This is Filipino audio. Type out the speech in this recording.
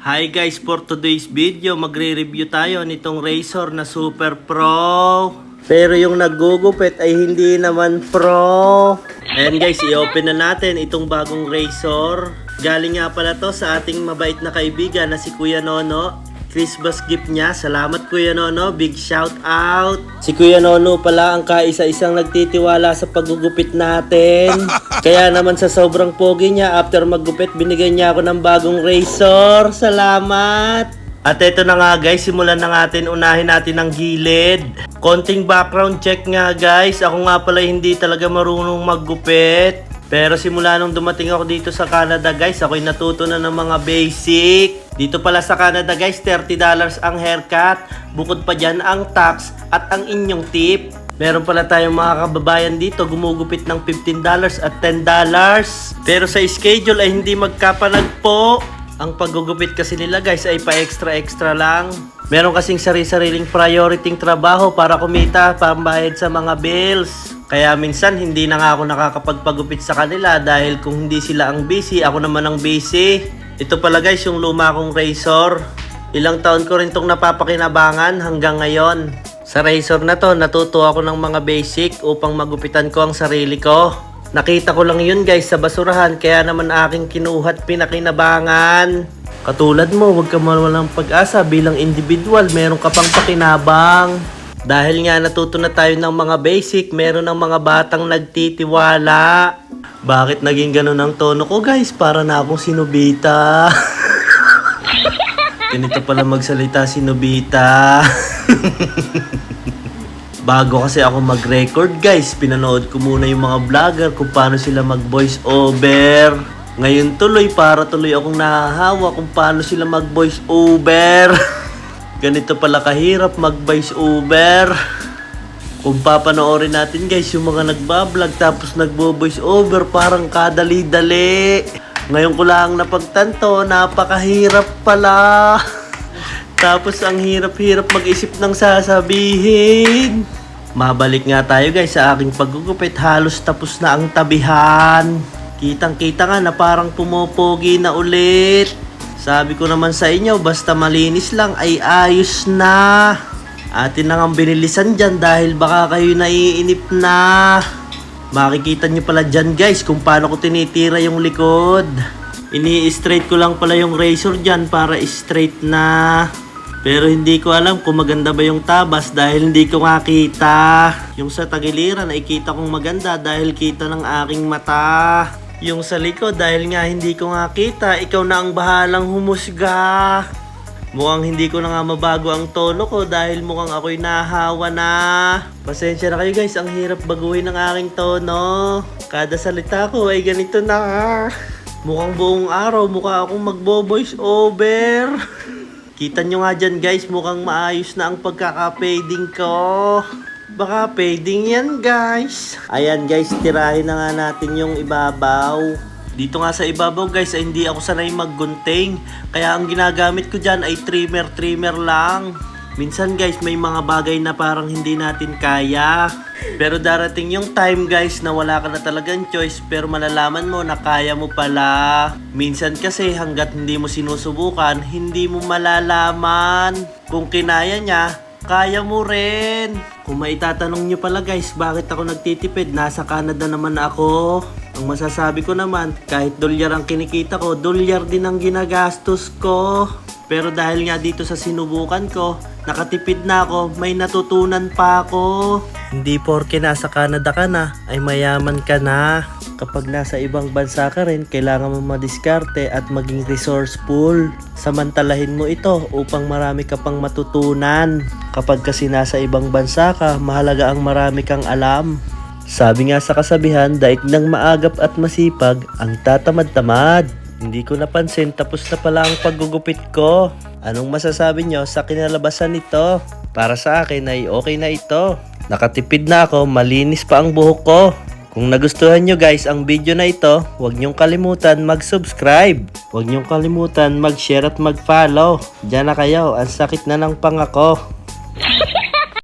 Hi guys, for today's video, magre-review tayo nitong razor na Super Pro. Pero yung nagugupit ay hindi naman pro. Ayan guys, i-open na natin itong bagong razor. Galing nga pala to sa ating mabait na kaibigan na si Kuya Nono. Christmas gift niya. Salamat Kuya Nono, big shout out. Si Kuya Nono pala ang kaisa-isang nagtitiwala sa paggugupit natin. Kaya naman sa sobrang pogi niya, after maggupit, binigyan niya ako ng bagong razor. Salamat! At ito na nga guys, simulan na unahin natin ang gilid. Konting background check nga guys. Ako nga pala hindi talaga marunong maggupit. Pero simula nung dumating ako dito sa Canada guys, ako'y natuto na ng mga basic. Dito pala sa Canada guys, $30 ang haircut. Bukod pa dyan ang tax at ang inyong tip. Meron pala tayong mga kababayan dito gumugupit ng $15 at $10. Pero sa schedule ay hindi magkapanagpo. Ang paggugupit kasi nila guys ay pa extra lang. Meron kasing sari-sariling priority trabaho para kumita, pambayad sa mga bills. Kaya minsan hindi na nga ako nakakapagpagupit sa kanila dahil kung hindi sila ang busy, ako naman ang busy. Ito pala guys yung luma kong razor. Ilang taon ko rin itong napapakinabangan hanggang ngayon. Sa razor na to, natuto ako ng mga basic upang magupitan ko ang sarili ko. Nakita ko lang yun guys sa basurahan, kaya naman aking kinuhat pinakinabangan. Katulad mo, huwag ka mawalang pag-asa bilang individual, meron ka pang pakinabang. Dahil nga natuto na tayo ng mga basic, meron ng mga batang nagtitiwala. Bakit naging ganun ang tono ko guys? Para na akong si Nobita. Ganito pala magsalita si Nobita. Bago kasi ako mag-record guys, pinanood ko muna yung mga vlogger kung paano sila mag-voice over. Ngayon tuloy, para tuloy akong nahahawa kung paano sila mag-voice over. Ganito pala kahirap mag-voice over. Kung papanoorin natin guys, yung mga nagbablog tapos nagbo-voice over, parang kadali-dali. Ngayon ko lang napagtanto, napakahirap pala. Tapos ang hirap-hirap mag-isip ng sasabihin. Mabalik nga tayo guys sa aking paggugupit, halos tapos na ang tabihan. Kitang-kita nga na parang pumopogi na ulit. Sabi ko naman sa inyo, basta malinis lang ay ayos na. Atin na nga binilisan dyan dahil baka kayo naiinip na. Makikita nyo pala dyan guys kung paano ko tinitira yung likod. Ini-straight ko lang pala yung razor dyan para straight na. Pero hindi ko alam kung maganda ba yung tabas dahil hindi ko makita. Yung sa tagiliran ay kita kong maganda dahil kita ng aking mata. Yung sa likod dahil nga hindi ko nga kita, ikaw na ang bahalang humusga. Mukhang hindi ko na nga mabago ang tono ko dahil mukhang ako'y nahawa na. Pasensya na kayo guys, ang hirap baguhin ng aking tono. Kada salita ko ay ganito na. Mukhang buong araw mukha akong magbo-voice over. Kita nyo nga dyan guys, mukhang maayos na ang pagkaka-fading ko. Baka fading yan guys. Ayan guys, tirahin na nga natin yung ibabaw. Dito nga sa ibabaw guys ay hindi ako sanay maggunting. Kaya ang ginagamit ko dyan ay trimmer lang. Minsan guys may mga bagay na parang hindi natin kaya. Pero darating yung time guys na wala ka na talagang choice, pero malalaman mo na kaya mo pala. Minsan kasi hanggat hindi mo sinusubukan, hindi mo malalaman. Kung kinaya niya, kaya mo rin. Kung maitatanong nyo pala guys, bakit ako nagtitipid? Nasa Canada naman ako. Ang masasabi ko naman, kahit dolyar ang kinikita ko, dolyar din ang ginagastos ko. Pero dahil nga dito sa sinubukan ko, nakatipid na ako, may natutunan pa ako. Hindi porke nasa Canada ka na, ay mayaman ka na. Kapag nasa ibang bansa ka rin, kailangan mo madiskarte at maging resourceful. Samantalahin mo ito upang marami ka pang matutunan. Kapag kasi nasa ibang bansa ka, mahalaga ang marami kang alam. Sabi nga sa kasabihan, daig ng maagap at masipag, ang tatamad-tamad. Hindi ko napansin, tapos na pala ang paggugupit ko. Anong masasabi nyo sa kinalabasan nito? Para sa akin ay okay na ito. Nakatipid na ako, malinis pa ang buhok ko. Kung nagustuhan nyo guys ang video na ito, huwag nyong kalimutan mag-subscribe. Huwag nyong kalimutan mag-share at mag-follow. Diyan na kayo, ang sakit na ng pangako.